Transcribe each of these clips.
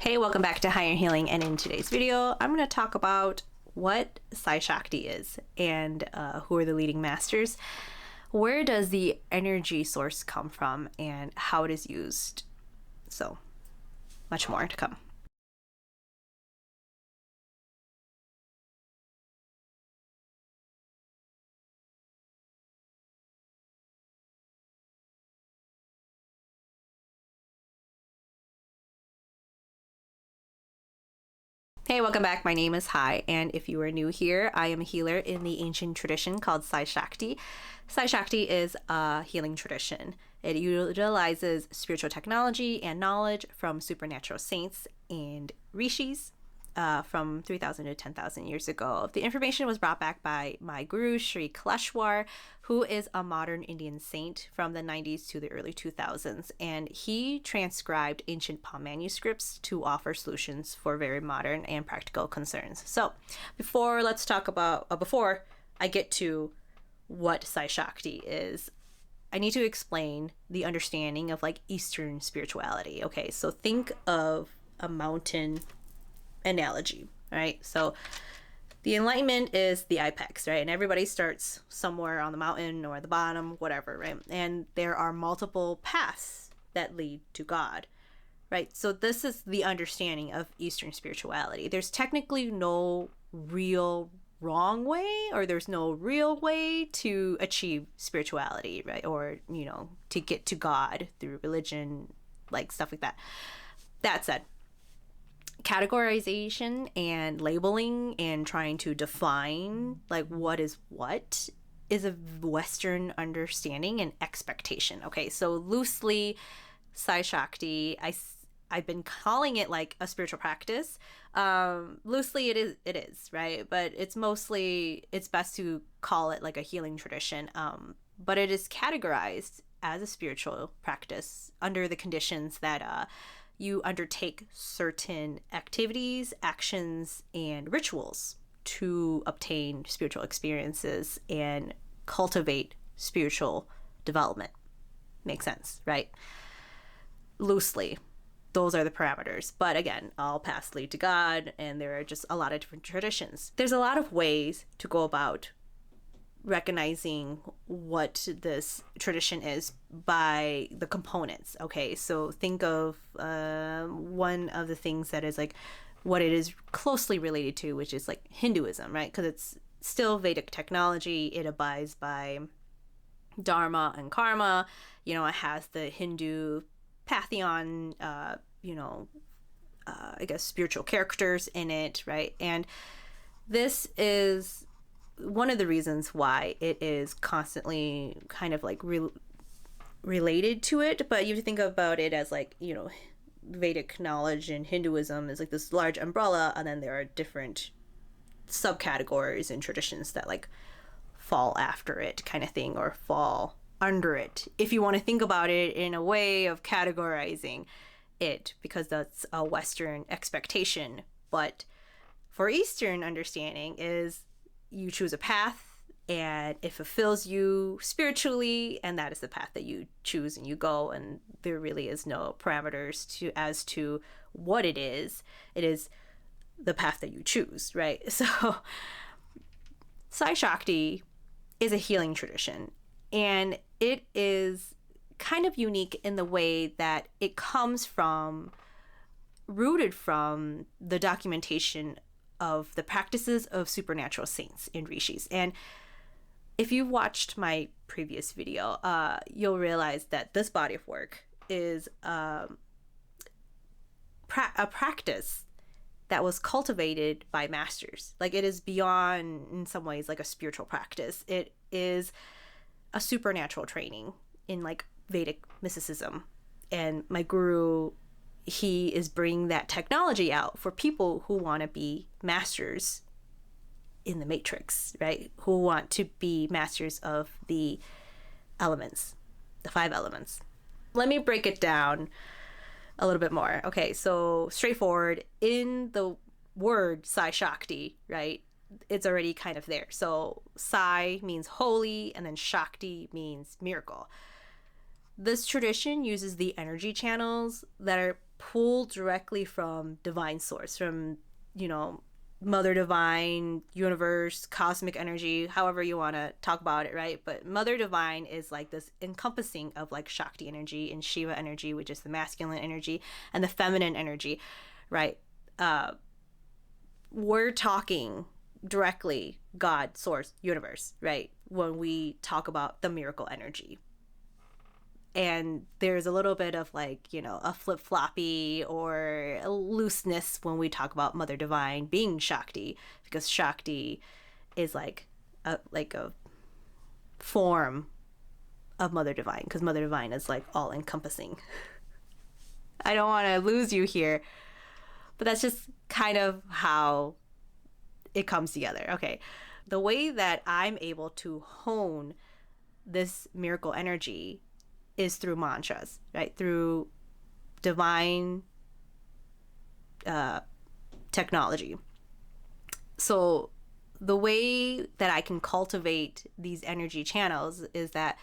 Hey, welcome back to Higher Healing, and in today's video I'm going to talk about what Sai Shakti is and who are the leading masters, where does the energy source come from, and how it is used. So much more to come. Hey, welcome back. My name is Hai, and if you are new here, I am a healer in the ancient tradition called Sai Shakti. Sai Shakti is a healing tradition. It utilizes spiritual technology and knowledge from supernatural saints and rishis from 3,000 to 10,000 years ago. The information was brought back by my guru, Sri Kaleshwar, who is a modern Indian saint from the 90s to the early 2000s. And he transcribed ancient palm manuscripts to offer solutions for very modern and practical concerns. So before I get to what Sai Shakti is, I need to explain the understanding of like Eastern spirituality. Okay, so think of a mountain analogy, right? So the enlightenment is the apex, right? And everybody starts somewhere on the mountain or the bottom, whatever, right? And there are multiple paths that lead to God, right? So this is the understanding of Eastern spirituality. There's technically no real wrong way, or there's no real way to achieve spirituality, right? Or, you know, to get to God through religion, like stuff like that. That said, categorization and labeling and trying to define like what is a Western understanding and expectation. Okay, so loosely, Sai Shakti, I've been calling it like a spiritual practice. Loosely it is, right? But it's best to call it like a healing tradition. But it is categorized as a spiritual practice under the conditions that you undertake certain activities, actions, and rituals to obtain spiritual experiences and cultivate spiritual development. Makes sense, right? Loosely, those are the parameters. But again, all paths lead to God, and there are just a lot of different traditions. There's a lot of ways to go about recognizing what this tradition is by the components. Okay, so think of one of the things that is like what it is closely related to, which is like Hinduism, right? Because it's still Vedic technology. It abides by dharma and karma. You know, it has the Hindu pantheon, I guess spiritual characters in it, right? And this is one of the reasons why it is constantly kind of like related to it. But you have to think about it as like, you know, Vedic knowledge and Hinduism is like this large umbrella, and then there are different subcategories and traditions that like fall after it kind of thing, or fall under it, if you want to think about it in a way of categorizing it, because that's a Western expectation. But for Eastern understanding is you choose a path and it fulfills you spiritually, and that is the path that you choose and you go, and there really is no parameters as to what it is. It is the path that you choose, right? So Sai Shakti is a healing tradition, and it is kind of unique in the way that it comes rooted from the documentation of the practices of supernatural saints and rishis. And if you've watched my previous video, you'll realize that this body of work is a practice that was cultivated by masters. Like, it is beyond, in some ways, like a spiritual practice. It is a supernatural training in like Vedic mysticism. And my guru, he is bringing that technology out for people who want to be masters in the matrix, right? Who want to be masters of the elements, the 5 elements. Let me break it down a little bit more. Okay, so straightforward, in the word Sai Shakti, right? It's already kind of there. So Sai means holy, and then Shakti means miracle. This tradition uses the energy channels that are pull directly from divine source, from, you know, Mother Divine, universe, cosmic energy, however you want to talk about it, right? But Mother Divine is like this encompassing of like Shakti energy and Shiva energy, which is the masculine energy, and the feminine energy, right? We're talking directly God, source, universe, right? When we talk about the miracle energy. And there's a little bit of like, you know, a flip-floppy or a looseness when we talk about Mother Divine being Shakti, because Shakti is like a form of Mother Divine, because Mother Divine is like all encompassing. I don't want to lose you here, but that's just kind of how it comes together. Okay. The way that I'm able to hone this miracle energy is through mantras, right? Through divine technology. So the way that I can cultivate these energy channels is that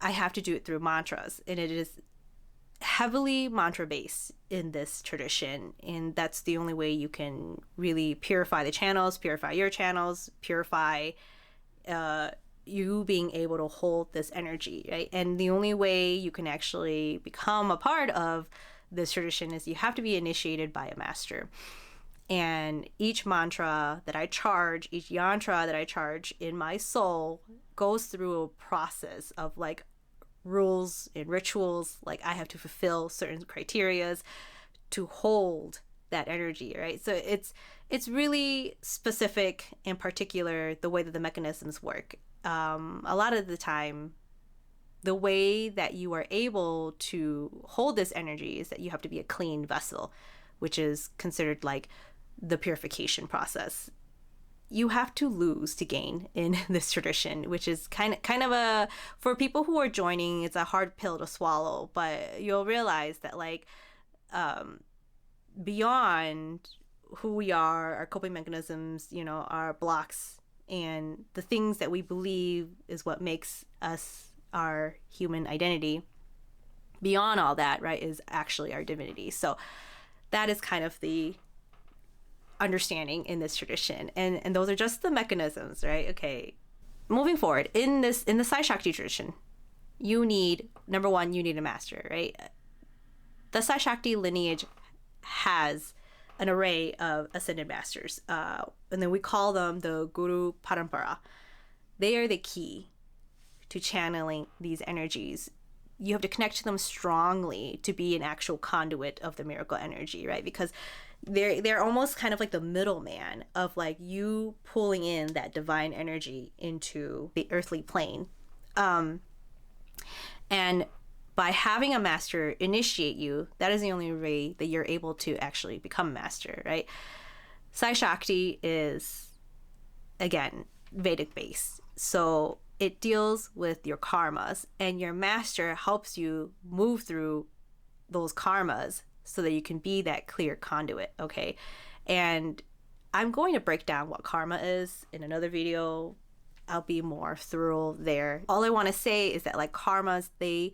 I have to do it through mantras, and it is heavily mantra based in this tradition, and that's the only way you can really purify the channels, purify your channels, purify you being able to hold this energy, right? And the only way you can actually become a part of this tradition is you have to be initiated by a master. And each mantra that I charge, each yantra that I charge in my soul goes through a process of like rules and rituals. Like I have to fulfill certain criterias to hold that energy, right? So it's really specific and particular the way that the mechanisms work. A lot of the time, the way that you are able to hold this energy is that you have to be a clean vessel, which is considered like the purification process. You have to lose to gain in this tradition, which is kind of a, for people who are joining, it's a hard pill to swallow, but you'll realize that like beyond who we are, our coping mechanisms, you know, our blocks, and the things that we believe is what makes us our human identity, beyond all that, right, is actually our divinity. So that is kind of the understanding in this tradition, and those are just the mechanisms, right? Okay, moving forward in the Sai Shakti tradition, you need, number one, you need a master, right? The Sai Shakti lineage has an array of ascended masters, and then we call them the Guru Parampara. They are the key to channeling these energies. You have to connect to them strongly to be an actual conduit of the miracle energy, right? Because they're almost kind of like the middleman of like you pulling in that divine energy into the earthly plane. And by having a master initiate you, that is the only way that you're able to actually become a master, right? Sai Shakti is, again, Vedic based. So it deals with your karmas, and your master helps you move through those karmas so that you can be that clear conduit, okay? And I'm going to break down what karma is in another video. I'll be more thorough there. All I want to say is that like karmas, they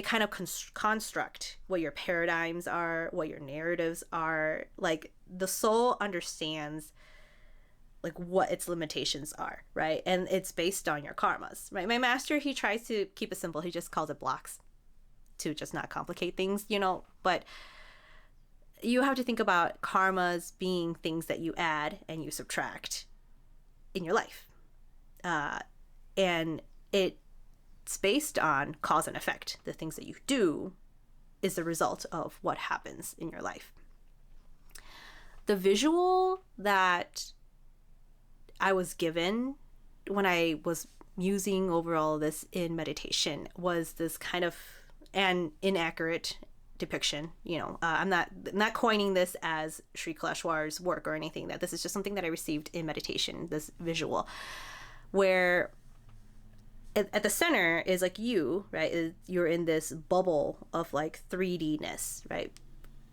kind of construct what your paradigms are, what your narratives are. Like the soul understands like what its limitations are, right? And it's based on your karmas, right? My master, he tries to keep it simple. He just calls it blocks to just not complicate things, you know, but you have to think about karmas being things that you add and you subtract in your life. And it's based on cause and effect. The things that you do is the result of what happens in your life. The visual that I was given when I was musing over all of this in meditation was this kind of an inaccurate depiction. You know, I'm not coining this as Sri Kaleshwar's work or anything. That this is just something that I received in meditation. This visual, where at the center is like you, right? You're in this bubble of like 3D-ness, right?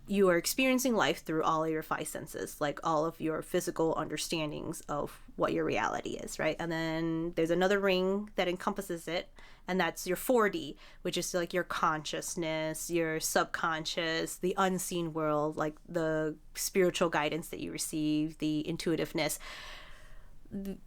you are experiencing life through all of your five senses, like all of your physical understandings of what your reality is, right? And then there's another ring that encompasses it, and that's your 4D, which is like your consciousness, your subconscious, the unseen world, like the spiritual guidance that you receive, the intuitiveness.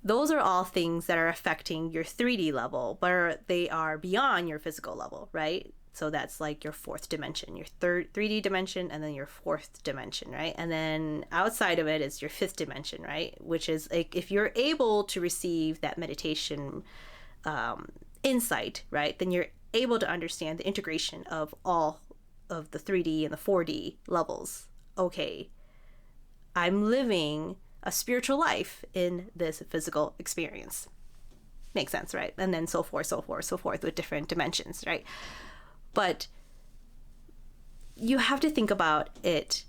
Those are all things that are affecting your 3D level, but they are beyond your physical level, right? So that's like your fourth dimension, your third 3D dimension, and then your fourth dimension, right? And then outside of it is your fifth dimension, right? Which is like if you're able to receive that meditation insight, right, then you're able to understand the integration of all of the 3D and the 4D levels. Okay, I'm living a spiritual life in this physical experience. Makes sense, right? And then so forth, so forth, so forth with different dimensions, right? But you have to think about it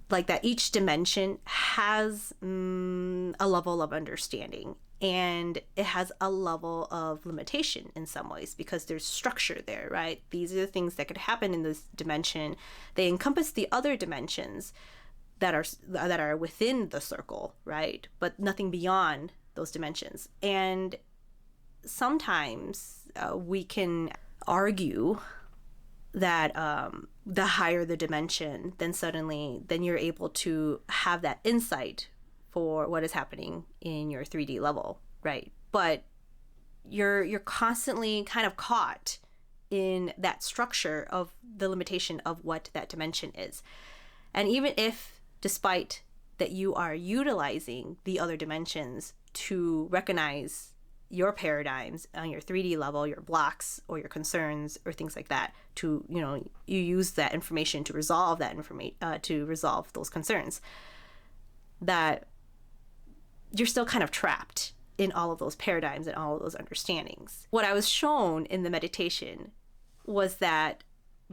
like that each dimension has a level of understanding, and it has a level of limitation in some ways because there's structure there, right? These are the things that could happen in this dimension. They encompass the other dimensions that are within the circle, right? But nothing beyond those dimensions. And sometimes we can argue that the higher the dimension, then you're able to have that insight for what is happening in your 3D level, right? But you're constantly kind of caught in that structure of the limitation of what that dimension is. And even if, despite that you are utilizing the other dimensions to recognize your paradigms on your 3D level, your blocks or your concerns or things like that, to, you use that information to resolve to resolve those concerns, that you're still kind of trapped in all of those paradigms and all of those understandings. What I was shown in the meditation was that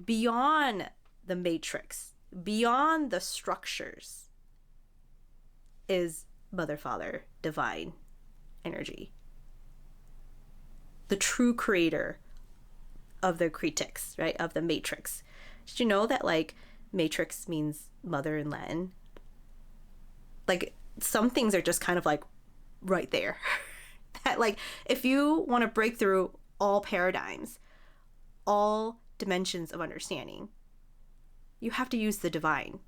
beyond the matrix, beyond the structures, is Mother, Father, divine energy, the true creator of the critics, right? Of the matrix. Did you know that like matrix means mother in Latin? Like some things are just kind of like right there. That like if you want to break through all paradigms, all dimensions of understanding, you have to use the divine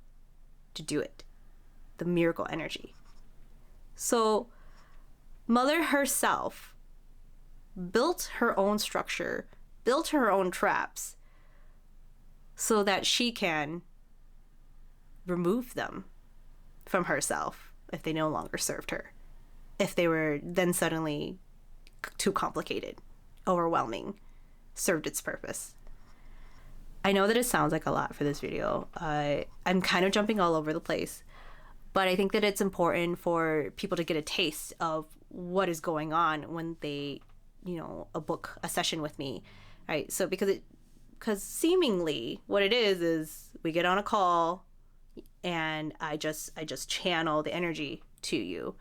to do it, the miracle energy. So Mother herself built her own structure, built her own traps, so that she can remove them from herself if they no longer served her, if they were then suddenly too complicated, overwhelming, served its purpose. I know that it sounds like a lot for this video. I'm kind of jumping all over the place, but I think that it's important for people to get a taste of what is going on when they book a session with me, right? So because seemingly what it is we get on a call and I just channel the energy to you,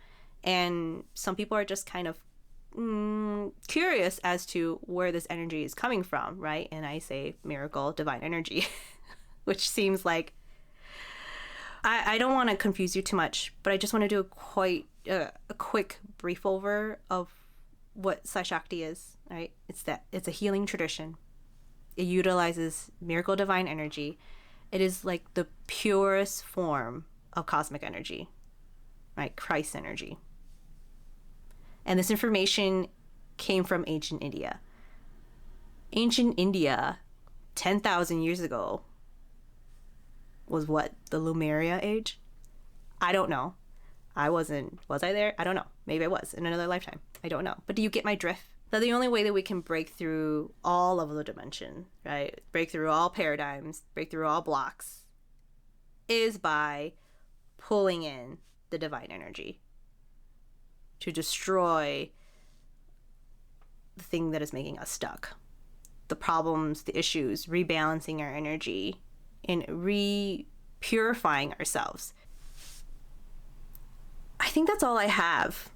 and some people are just kind of curious as to where this energy is coming from, right? And I say miracle, divine energy, which seems like I don't want to confuse you too much, but I just want to do a quick brief over of what Sai Shakti is, right? It's a healing tradition. It utilizes miracle divine energy. It is like the purest form of cosmic energy, right? Christ energy. And this information came from ancient India. Ancient India, 10,000 years ago, was what? The Lemuria age? I don't know. Was I there? I don't know. Maybe I was in another lifetime. I don't know. But do you get my drift? That the only way that we can break through all of the dimension, right? Break through all paradigms, break through all blocks, is by pulling in the divine energy to destroy the thing that is making us stuck. The problems, the issues, rebalancing our energy and purifying ourselves. I think that's all I have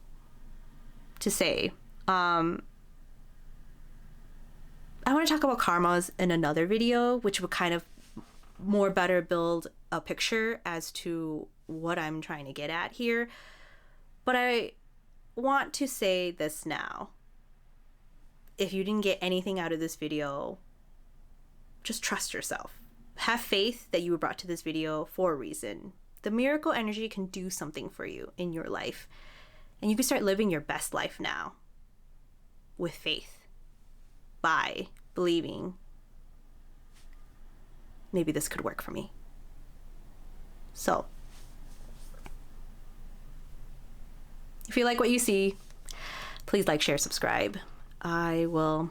to say. I want to talk about karmas in another video, which would kind of more better build a picture as to what I'm trying to get at here. But I want to say this now. If you didn't get anything out of this video, just trust yourself. Have faith that you were brought to this video for a reason. The miracle energy can do something for you in your life. And you can start living your best life now with faith, by believing maybe this could work for me. So, if you like what you see, please like, share, subscribe. I will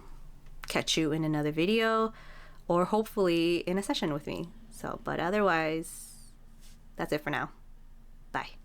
catch you in another video, or hopefully in a session with me. So, but otherwise, that's it for now. Bye.